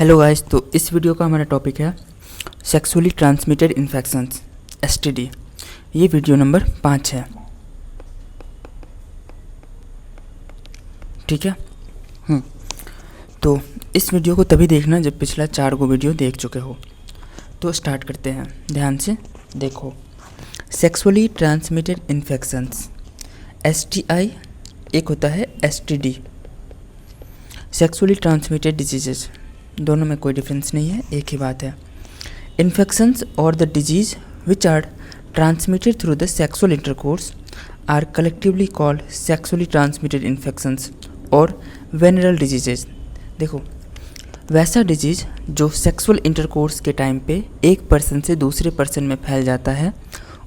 Hello guys, तो इस video का हमारा टॉपिक है सेक्सुअली ट्रांसमिटेड इन्फेक्शंस एसटीडी। ये वीडियो नंबर 5 है। ठीक है। तो इस वीडियो को तभी देखना जब पिछला 4 को वीडियो देख चुके हो। तो स्टार्ट करते हैं, ध्यान से देखो। सेक्सुअली ट्रांसमिटेड इन्फेक्शंस एसटीआई, एक होता है एसटीडी, सेक्सुअली ट्रांसमिटेड डिजीजेज। दोनों में कोई डिफरेंस नहीं है, एक ही बात है। इन्फेक्शंस और the disease which are transmitted through the sexual intercourse are collectively called sexually transmitted infections और वेनरल डिजीजेज। देखो, वैसा डिजीज जो सेक्सुअल इंटरकोर्स के टाइम पे एक पर्सन से दूसरे पर्सन में फैल जाता है,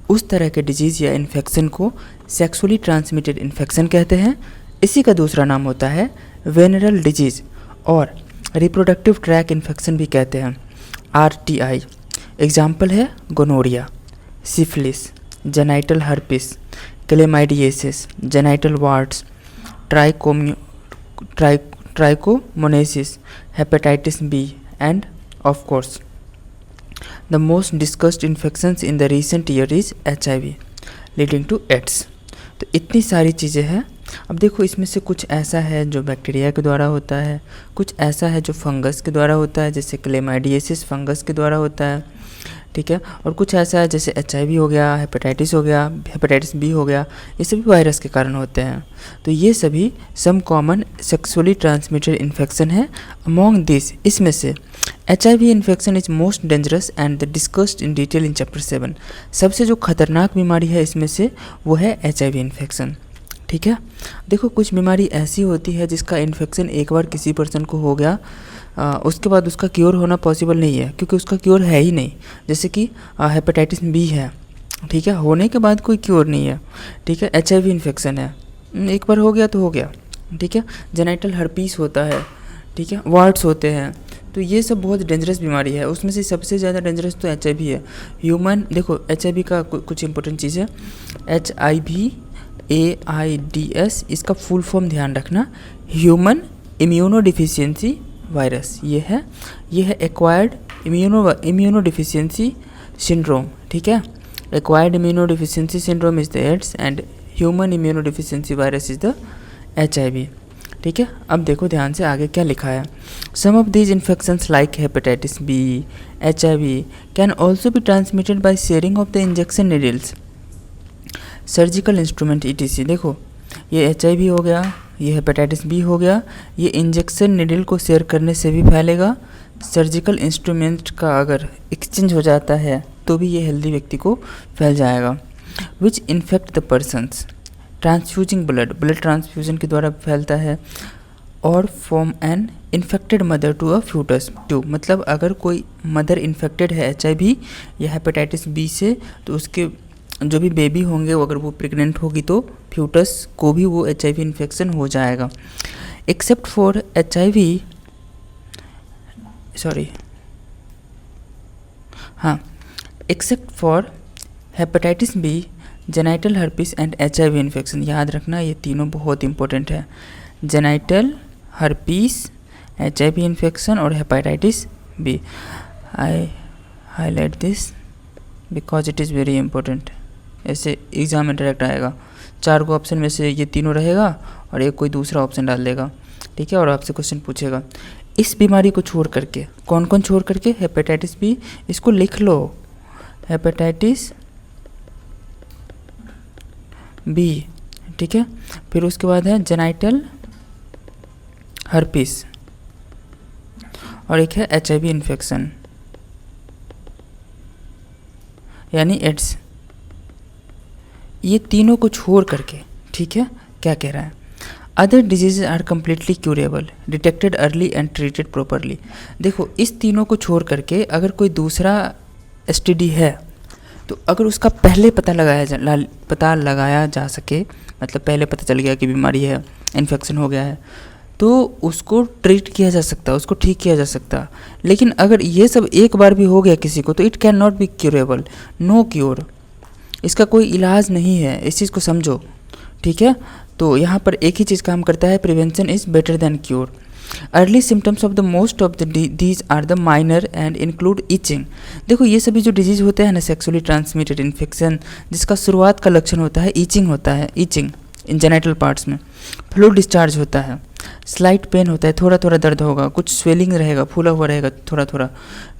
उस तरह के डिजीज़ या इन्फेक्शन को सेक्सुअली ट्रांसमिटेड इन्फेक्शन कहते हैं। इसी का दूसरा नाम होता है वेनरल डिजीज़ और रिप्रोडक्टिव ट्रैक इन्फेक्शन भी कहते हैं, आरटीआई। एग्जाम्पल है gonorrhoea, syphilis, genital herpes, chlamydiasis, genital warts, trichomoniasis, hepatitis B and of course the most discussed infections in the recent year is HIV leading to AIDS। तो इतनी सारी चीज़ें हैं। अब देखो, इसमें से कुछ ऐसा है जो बैक्टीरिया के द्वारा होता है, कुछ ऐसा है जो फंगस के द्वारा होता है, जैसे क्लेमाइडिएसिस फंगस के द्वारा होता है, ठीक है। और कुछ ऐसा है जैसे HIV हो गया, हेपेटाइटिस हो गया, हेपेटाइटिस बी हो गया, ये सभी वायरस के कारण होते हैं। तो ये सभी some common sexually transmitted infection है। अमॉन्ग दिस, इसमें से HIV infection is most dangerous and the discussed in detail in chapter 7। सबसे जो खतरनाक बीमारी है इसमें से वो है HIV इन्फेक्शन, ठीक है। देखो, कुछ बीमारी ऐसी होती है जिसका इन्फेक्शन एक बार किसी पर्सन को हो गया, उसके बाद उसका क्योर होना पॉसिबल नहीं है, क्योंकि उसका क्योर है ही नहीं। जैसे कि हेपेटाइटिस बी है, ठीक है, होने के बाद कोई क्योर नहीं है, ठीक है। HIV इन्फेक्शन है, एक बार हो गया तो हो गया, ठीक है। जेनाइटल हर्पीस होता है, ठीक है, वार्ट्स होते हैं। तो ये सब बहुत डेंजरस बीमारी है। उसमें से सबसे ज़्यादा डेंजरस तो HIV है। ह्यूमन, देखो HIV का कुछ इंपॉर्टेंट चीज़ है, HIV AIDS, इसका फुल फॉर्म ध्यान रखना, ह्यूमन इम्यूनो डिफिशियंसी वायरस। ये है एक्वायर्ड इम्यूनो डिफिशियंसी सिंड्रोम, ठीक है। Acquired immuno deficiency syndrome is the AIDS and human immuno deficiency virus is the HIV, ठीक है। अब देखो ध्यान से आगे क्या लिखा है। Some of these infections like hepatitis B, HIV can also be transmitted by sharing of the injection needles, surgical instrument ETC। देखो, ये HIV हो गया, ये हेपेटाइटिस बी हो गया, ये इंजेक्शन नीडल को शेयर करने से भी फैलेगा। सर्जिकल इंस्ट्रूमेंट का अगर एक्सचेंज हो जाता है तो भी ये हेल्दी व्यक्ति को फैल जाएगा। Which infect the persons transfusing blood transfusion के द्वारा फैलता है। और from an infected mother to a foetus to, मतलब अगर कोई मदर इन्फेक्टेड है HIV या हेपेटाइटिस बी से, तो उसके जो भी बेबी होंगे वो, अगर वो प्रेग्नेंट होगी तो फ्यूटस को भी वो HIV इन्फेक्शन हो जाएगा। Except for except for hepatitis B, genital herpes and HIV infection. याद रखना, ये तीनों बहुत इंपॉर्टेंट है, जेनाइटल हर्पिस, HIV इन्फेक्शन और hepatitis B. I highlight this because it is very important. ऐसे एग्जाम में डायरेक्ट आएगा, 4 को ऑप्शन में से ये तीनों रहेगा और एक कोई दूसरा ऑप्शन डाल देगा, ठीक है, और आपसे क्वेश्चन पूछेगा। इस बीमारी को छोड़ करके, कौन कौन छोड़ करके, हेपेटाइटिस बी, इसको लिख लो, हेपेटाइटिस बी, ठीक है। फिर उसके बाद है जेनाइटल हर्पिस और एक है HIV इन्फेक्शन यानी एड्स। ये तीनों को छोड़ करके, ठीक है, क्या कह रहा है, other disease are completely curable detected early and treated properly. देखो, इस तीनों को छोड़ करके अगर कोई दूसरा STD है तो अगर उसका पहले पता लगाया जा सके, मतलब पहले पता चल गया कि बीमारी है, इन्फेक्शन हो गया है, तो उसको ट्रीट किया जा सकता है, उसको ठीक किया जा सकता है। लेकिन अगर ये सब एक बार भी हो गया किसी को तो it can not be curable, no cure, इसका कोई इलाज नहीं है, इस चीज़ को समझो, ठीक है। तो यहाँ पर एक ही चीज़ काम करता है, prevention is better than cure. Early symptoms of the most of the these are the minor and include itching. देखो ये सभी जो डिजीज होते हैं ना सेक्सुअली ट्रांसमिटेड इन्फेक्शन, जिसका शुरुआत का लक्षण होता है ईचिंग होता है, ईचिंग इन जेनिटल पार्ट्स में, फ्लूइड डिस्चार्ज होता है, स्लाइट पेन होता है, थोड़ा थोड़ा दर्द होगा, कुछ स्वेलिंग रहेगा, फूला हुआ रहेगा थोड़ा थोड़ा,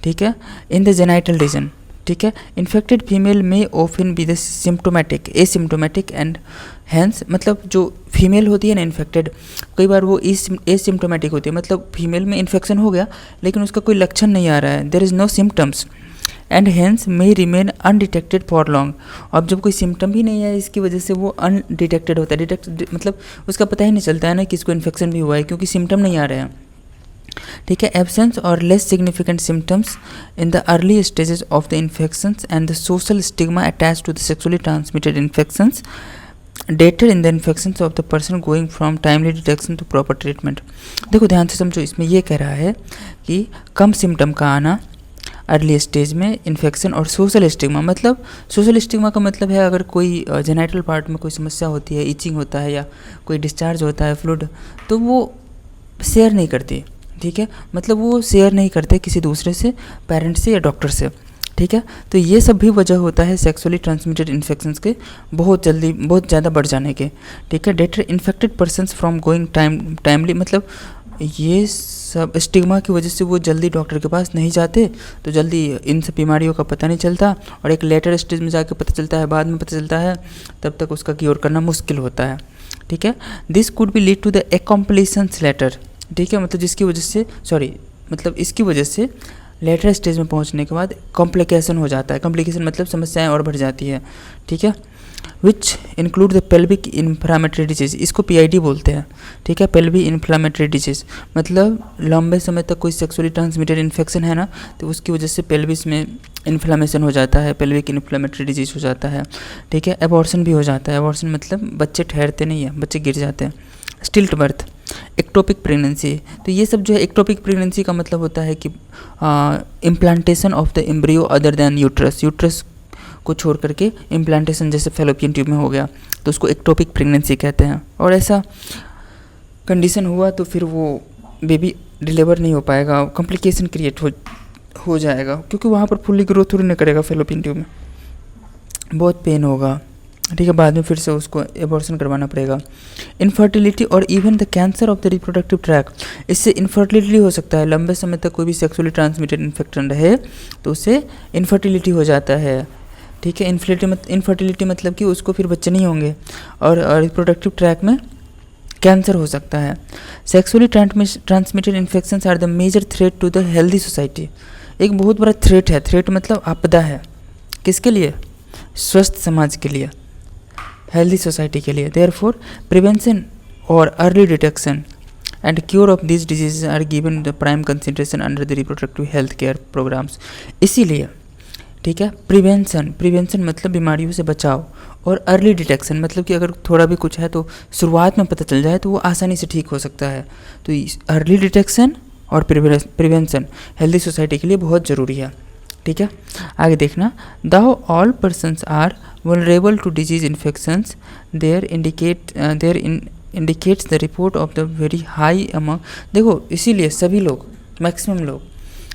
ठीक है, इन द जेनाइटल रीजन, ठीक है। इन्फेक्टेड फीमेल में often be the symptomatic asymptomatic and hence, मतलब जो फीमेल होती है ना इन्फेक्टेड, कई बार वो एसिम्टोमेटिक होती है, मतलब फीमेल में इन्फेक्शन हो गया लेकिन उसका कोई लक्षण नहीं आ रहा है, there is no symptoms and hence may remain undetected for long. अब जब कोई सिम्टम ही नहीं है इसकी वजह से वो अनडिटेक्टेड होता है, मतलब उसका पता ही नहीं चलता है ना कि इसको इन्फेक्शन भी हुआ है क्योंकि सिम्टम नहीं आ रहे हैं, ठीक है। एब्सेंस और less significant symptoms in the early stages of the infections and the social stigma attach to the sexually transmitted infections deter in the infections of the person going from timely detection to proper treatment. देखो ध्यान से समझो, इसमें ये कह रहा है कि कम सिम्टम का आना अर्ली स्टेज में इन्फेक्शन और सोशल स्टिग्मा, मतलब सोशल स्टिग्मा का मतलब है अगर कोई जेनाइटल पार्ट में कोई समस्या होती है, ईचिंग होता है या कोई डिस्चार्ज होता है फ्लूइड, तो वो शेयर नहीं करती, ठीक है, मतलब वो शेयर नहीं करते किसी दूसरे से, पेरेंट्स से या डॉक्टर से, ठीक है। तो ये सब भी वजह होता है सेक्सुअली ट्रांसमिटेड इन्फेक्शंस के बहुत ज़्यादा बढ़ जाने के, ठीक है। Debtor infected persons from going timely, मतलब ये सब स्टिग्मा की वजह से वो जल्दी डॉक्टर के पास नहीं जाते, तो जल्दी इन सब बीमारियों का पता नहीं चलता और एक लेटर स्टेज में जाके पता चलता है, बाद में पता चलता है, तब तक उसका क्योर करना मुश्किल होता है, ठीक है। This could be lead to the accomplices letter, ठीक है, मतलब जिसकी वजह से मतलब इसकी वजह से लेटर स्टेज में पहुंचने के बाद कॉम्प्लिकेशन हो जाता है, कॉम्प्लिकेशन मतलब समस्याएं और बढ़ जाती है, ठीक है। Which include the pelvic inflammatory disease, इसको PID बोलते हैं, ठीक है, पेल्विक इन्फ्लामेटरी डिजीज, मतलब लंबे समय तक कोई सेक्सुअली ट्रांसमिटेड इन्फेक्शन है ना, तो उसकी वजह से पेल्विस में इन्फ्लामेशन हो जाता है, पेल्विक इन्फ्लामेटरी डिजीज हो जाता है, ठीक है। एबॉर्शन भी हो जाता है, एबॉर्शन मतलब बच्चे ठहरते नहीं हैं, बच्चे गिर जाते हैं। स्टिल्ट बर्थ, एक्टोपिक प्रेगनेंसी, तो ये सब जो है एक्टोपिक प्रेगनेंसी का मतलब होता है कि implantation of the embryo other than uterus, uterus को छोड़ करके इम्प्लांटेशन जैसे फेलोपियन ट्यूब में हो गया, तो उसको एक्टोपिक प्रेगनेंसी कहते हैं। और ऐसा कंडीशन हुआ तो फिर वो बेबी डिलीवर नहीं हो पाएगा, कॉम्प्लिकेशन क्रिएट हो जाएगा, क्योंकि वहाँ पर फुल्ली ग्रोथ थोड़ी नहीं करेगा फेलोपियन ट्यूब में, बहुत पेन होगा, ठीक है, बाद में फिर से उसको एबॉर्शन करवाना पड़ेगा। इनफर्टिलिटी और even the cancer of the reproductive tract, इससे इनफर्टिलिटी हो सकता है, लंबे समय तक कोई भी सेक्सुअली ट्रांसमिटेड इन्फेक्शन रहे तो उससे इनफर्टिलिटी हो जाता है, ठीक है। इनफर्टिलिटी मतलब कि उसको फिर बच्चे नहीं होंगे, और रिप्रोडक्टिव ट्रैक में कैंसर हो सकता है। Sexually transmitted infections are the major threat to the healthy society, एक बहुत बड़ा थ्रेट है, थ्रेट मतलब आपदा है, किसके लिए? स्वस्थ समाज के लिए, हेल्दी सोसाइटी के लिए। देयरफॉर प्रिवेंशन और early detection and cure of this disease are given the prime consideration under the reproductive health care programmes. इसीलिए, ठीक है, प्रिवेंशन मतलब बीमारियों से बचाव, और अर्ली डिटेक्शन मतलब कि अगर थोड़ा भी कुछ है तो शुरुआत में पता चल जाए तो वो आसानी से ठीक हो सकता है। तो अर्ली डिटेक्शन और प्रिवेंशन हेल्दी सोसाइटी के लिए बहुत ज़रूरी है, ठीक है। आगे देखना, though all persons are vulnerable to disease infections their indicates the report of the very high among. देखो इसीलिए सभी लोग, मैक्सिमम लोग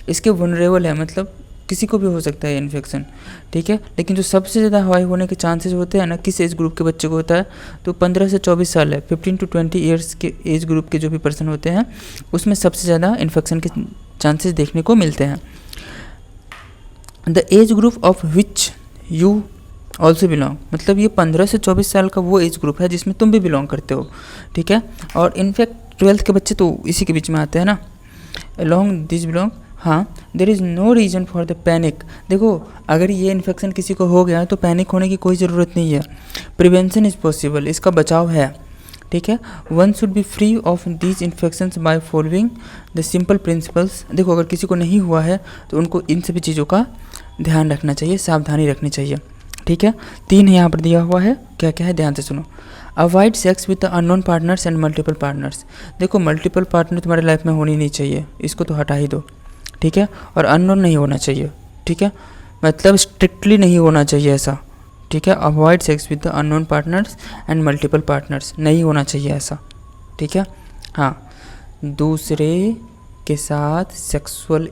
इसके वनरेबल है, मतलब किसी को भी हो सकता है इन्फेक्शन, ठीक है, लेकिन जो सबसे ज़्यादा हाई होने के चांसेस होते हैं ना, किस एज ग्रुप के बच्चे को होता है, तो 15 से 24 साल है, 15 to 20 ईयर्स के एज ग्रुप के जो भी पर्सन होते हैं उसमें सबसे ज़्यादा इन्फेक्शन के चांसेस देखने को मिलते हैं। The age group of which you also belong, मतलब ये 15 से 24 साल का वो एज ग्रुप है जिसमें तुम भी बिलोंग करते हो, ठीक है। और इनफैक्ट 12th के बच्चे तो इसी के बीच में आते हैं ना, अलॉन्ग दिस बिलोंग। हाँ, there is no reason for the panic. देखो अगर ये इन्फेक्शन किसी को हो गया तो पैनिक होने की कोई ज़रूरत नहीं है, प्रिवेंशन इज़ पॉसिबल, इसका बचाव है, ठीक है। One should be free of these infections by following the simple principles. देखो अगर किसी को नहीं हुआ है तो उनको इन सभी चीज़ों का ध्यान रखना चाहिए, सावधानी रखनी चाहिए, ठीक है। 3 यहाँ पर दिया हुआ है, क्या क्या है ध्यान से सुनो। Avoid sex with unknown partners and multiple partners. देखो मल्टीपल पार्टनर तुम्हारे लाइफ में होनी नहीं चाहिए, इसको तो हटा ही दो, ठीक है। और अननोन नहीं होना चाहिए, ठीक है, मतलब स्ट्रिक्टली नहीं होना चाहिए ऐसा, ठीक है। Avoid sex with unknown partners and multiple partners, नहीं होना चाहिए ऐसा, ठीक है। हाँ, दूसरे के साथ सेक्सुअल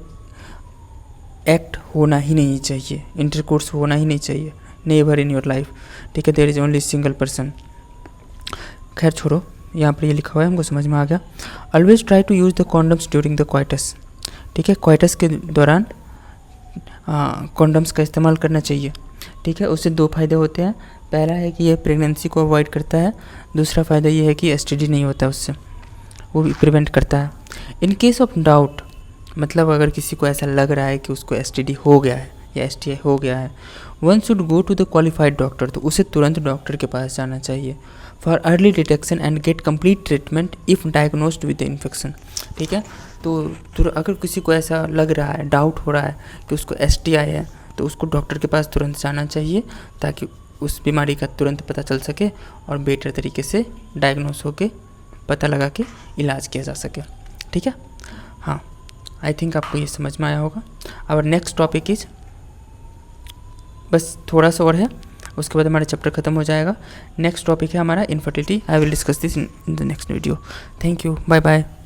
एक्ट होना ही नहीं चाहिए, इंटरकोर्स होना ही नहीं चाहिए, नेवर इन योर लाइफ। ठीक है, there is only single person. खैर छोड़ो, यहाँ पर ये लिखा हुआ है, हमको समझ में आ गया। Always try to use the condoms during the coitus. ठीक है, क्वाइटस के दौरान कॉन्डम्स का इस्तेमाल करना चाहिए। ठीक है, उससे 2 फ़ायदे होते हैं। पहला है कि यह प्रेगनेंसी को अवॉइड करता है, दूसरा फ़ायदा ये है कि एसटीडी नहीं होता उससे, वो भी प्रिवेंट करता है। इन केस ऑफ डाउट, मतलब अगर किसी को ऐसा लग रहा है कि उसको एसटीडी हो गया है या एसटीआई हो गया है, one should go to the qualified doctor, तो उसे तुरंत डॉक्टर के पास जाना चाहिए for early detection and get complete treatment if diagnosed with the infection. ठीक है, तो अगर किसी को ऐसा लग रहा है, डाउट हो रहा है कि उसको एसटीआई है, तो उसको डॉक्टर के पास तुरंत जाना चाहिए ताकि उस बीमारी का तुरंत पता चल सके और बेटर तरीके से डायग्नोस होके पता लगा के इलाज किया जा सके। ठीक है, हाँ, आई थिंक आपको ये समझ में आया होगा। और नेक्स्ट टॉपिक इज, बस थोड़ा सा और है, उसके बाद हमारा चैप्टर खत्म हो जाएगा। नेक्स्ट टॉपिक है हमारा infertility. I will discuss this in the next video. Thank you, bye bye.